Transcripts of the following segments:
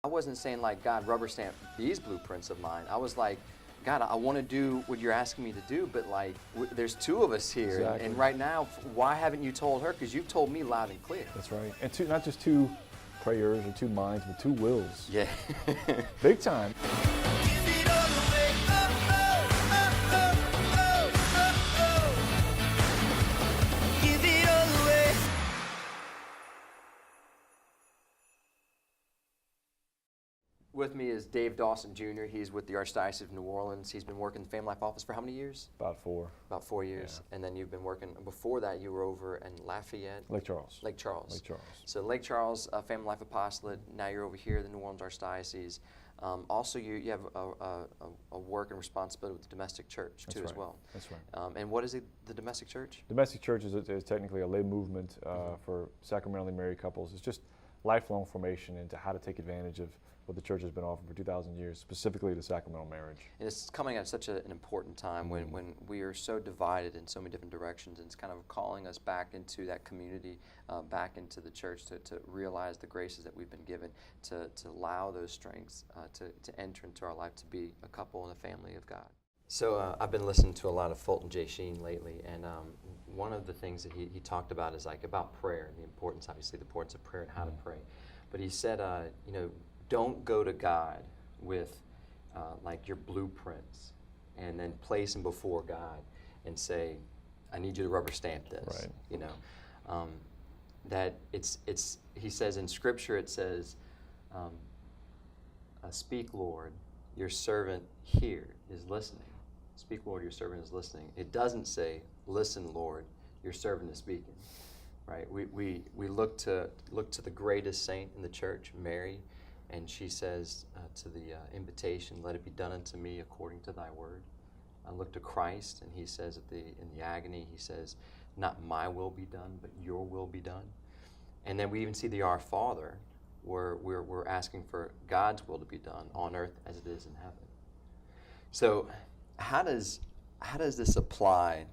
I wasn't saying like, God, rubber stamp these blueprints of mine. I was like, God, I want to do what you're asking me to do, but like, there's two of us here. Exactly. And right now, why haven't you told her? Because you've told me loud and clear. That's right. And not just two prayers or two minds, but two wills. Yeah. Big time. With me is Dave Dawson Jr. He's with the Archdiocese of New Orleans. He's been working in the Family Life Office for how many years? About 4. About 4 years. Yeah. And then you've been working, before that you were over in Lafayette? Lake Charles. Lake Charles. Lake Charles. So Lake Charles, Family Life Apostolate. Now you're over here at the New Orleans Archdiocese. Also, you have a work and responsibility with the domestic church too, as well. That's right. And what is it, the domestic church? Domestic church is technically a lay movement for sacramentally married couples. It's just lifelong formation into how to take advantage of what the church has been offering for 2,000 years, specifically the sacramental marriage. And it's coming at such an important time when we are so divided in so many different directions, and it's kind of calling us back into that community, back into the church to realize the graces that we've been given, to allow those strengths to enter into our life, to be a couple and a family of God. So I've been listening to a lot of Fulton J. Sheen lately, and one of the things that he talked about is like about prayer and the importance, obviously the importance of prayer and how to pray. But he said, you know, don't go to God with like your blueprints and then place them before God and say, I need you to rubber stamp this. Right. You know, that he says in Scripture, it says, speak, Lord, your servant here is listening. Speak, Lord, your servant is listening. It doesn't say, listen, Lord, your servant is speaking. Right? We look to the greatest saint in the church, Mary, and she says to the invitation, let it be done unto me according to thy word. I look to Christ, and he says in the agony, he says, not my will be done, but your will be done. And then we even see the Our Father, where we're asking for God's will to be done on earth as it is in heaven. So how does this apply?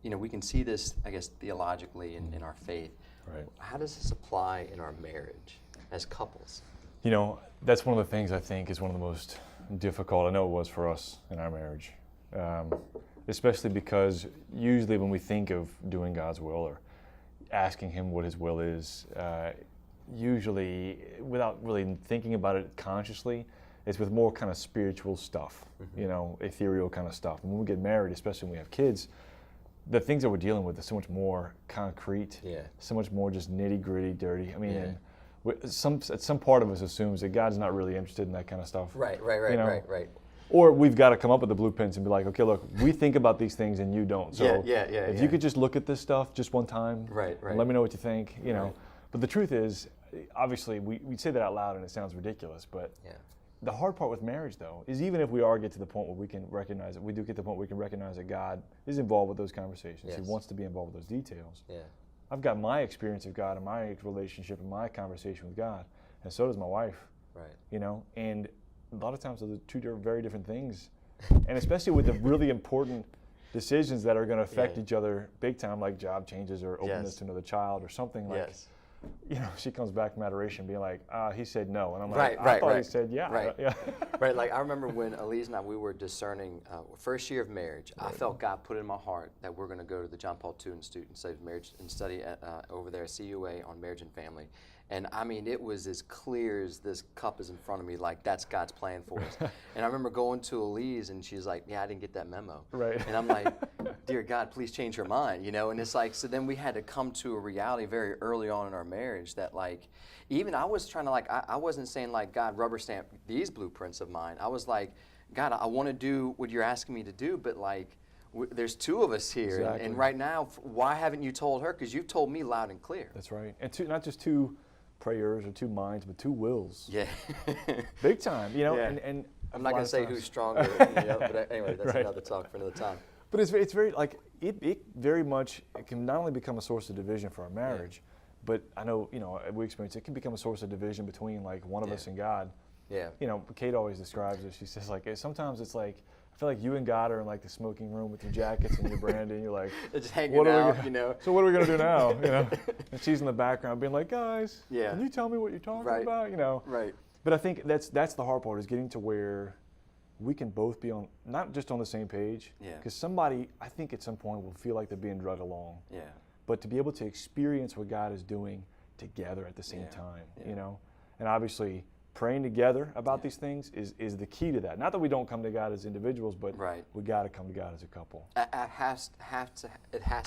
You know, we can see this, I guess, theologically in our faith. Right. How does this apply in our marriage as couples? You know, that's one of the things I think is one of the most difficult. I know it was for us in our marriage, especially because usually when we think of doing God's will or asking Him what His will is, usually without really thinking about it consciously, it's with more kind of spiritual stuff, you know, ethereal kind of stuff. And when we get married, especially when we have kids, the things that we're dealing with are so much more concrete, so much more just nitty gritty, dirty. I mean, and some part of us assumes that God's not really interested in that kind of stuff. Right. Or we've got to come up with the blueprints and be like, okay, look, we think about these things and you don't. So if you could just look at this stuff just one time, and let me know what you think, you know. But the truth is, obviously, we say that out loud and it sounds ridiculous, but the hard part with marriage, though, is even if we get to the point where we can recognize it, we do get to the point where we can recognize that God is involved with those conversations. He wants to be involved with those details. I've got my experience of God and my relationship and my conversation with God, and so does my wife. You know, and a lot of times those are two very different things, and especially with the really important decisions that are going to affect each other big time, like job changes or openness to another child or something like. You know, she comes back from adoration being like, he said no. And I'm like, I thought he said yeah. Right, like I remember when Elise and I, we were discerning, first year of marriage, I felt God put in my heart that we're going to go to the John Paul II Institute and study marriage and study over there at CUA on marriage and family. And I mean, it was as clear as this cup is in front of me, like that's God's plan for us. And I remember going to Elise and she's like, I didn't get that memo. And I'm like, dear God, please change her mind, you know? And it's like, so then we had to come to a reality very early on in our marriage that like, even I was trying to like, I wasn't saying like, God, rubber stamp these blueprints of mine. I was like, God, I want to do what you're asking me to do, but like, there's two of us here. And right now, why haven't you told her? Because you've told me loud and clear. That's right. And not just two prayers or two minds, but two wills. Big time, you know. And I'm not going to say who's stronger, you know, but anyway, that's another talk for another time. But it's very like it very much, it can not only become a source of division for our marriage, but I know, you know, we experience it can become a source of division between like one of us and God. You know, Kate always describes it. She says like sometimes it's like I feel like you and God are in like the smoking room with your jackets and your brandy, and you're like, just hanging out, you know. So what are we gonna do now? You know, and she's in the background being like, guys, can you tell me what you're talking about? You know, But I think that's the hard part, is getting to where we can both be on, not just on the same page, because somebody, I think at some point, will feel like they're being dragged along. Yeah. But to be able to experience what God is doing together at the same time, you know? And obviously, praying together about these things is the key to that. Not that we don't come to God as individuals, but we got to come to God as a couple. It has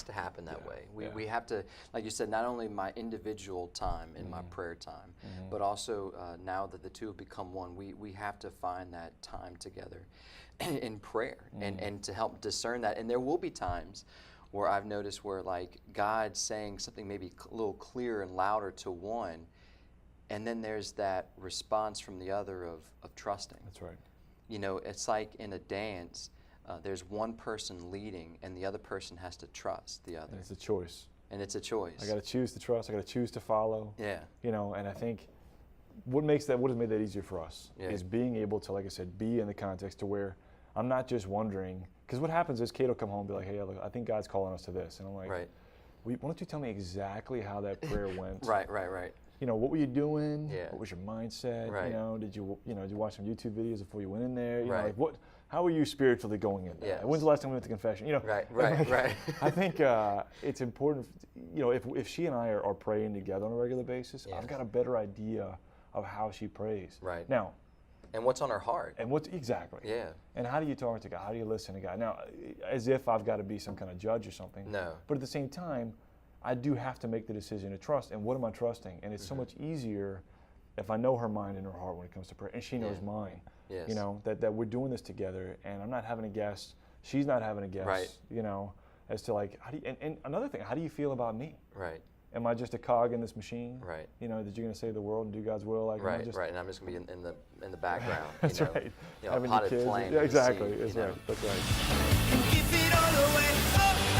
to happen that way. We have to, like you said, not only my individual time in my prayer time, but also now that the two have become one, we have to find that time together in prayer and to help discern that. And there will be times where I've noticed where, like, God's saying something maybe a little clearer and louder to one, and then there's that response from the other of trusting. That's right. You know, it's like in a dance, there's one person leading and the other person has to trust the other. And it's a choice. And it's a choice. I got to choose to trust. I got to choose to follow. Yeah. You know, and I think what has made that easier for us is being able to, like I said, be in the context to where I'm not just wondering, because what happens is Kate will come home and be like, hey, look, I think God's calling us to this. And I'm like, why don't you tell me exactly how that prayer went? Right. You know, what were you doing? Yeah. What was your mindset? Right. You know, did you watch some YouTube videos before you went in there? You know, like how were you spiritually going in there? Yes. When's the last time we went to confession? You know, right. I think it's important, you know, if she and I are praying together on a regular basis, I've got a better idea of how she prays. Right. Now, and what's on her heart. And what's exactly. Yeah. And how do you talk to God? How do you listen to God? Now, as if I've got to be some kind of judge or something. No. But at the same time, I do have to make the decision to trust. And what am I trusting? And it's so much easier if I know her mind and her heart when it comes to prayer, and she knows mine. Yes. You know, that we're doing this together, and I'm not having a guess. She's not having a guess. Right. You know, as to like, how do you, and another thing, how do you feel about me? Right. Am I just a cog in this machine? Right. You know, that you're going to save the world and do God's will? Like, right. And I'm just going to be in the background. That's you know, right. You know, potted flame. Yeah, exactly. That's right. That's right. Give it all away. Oh.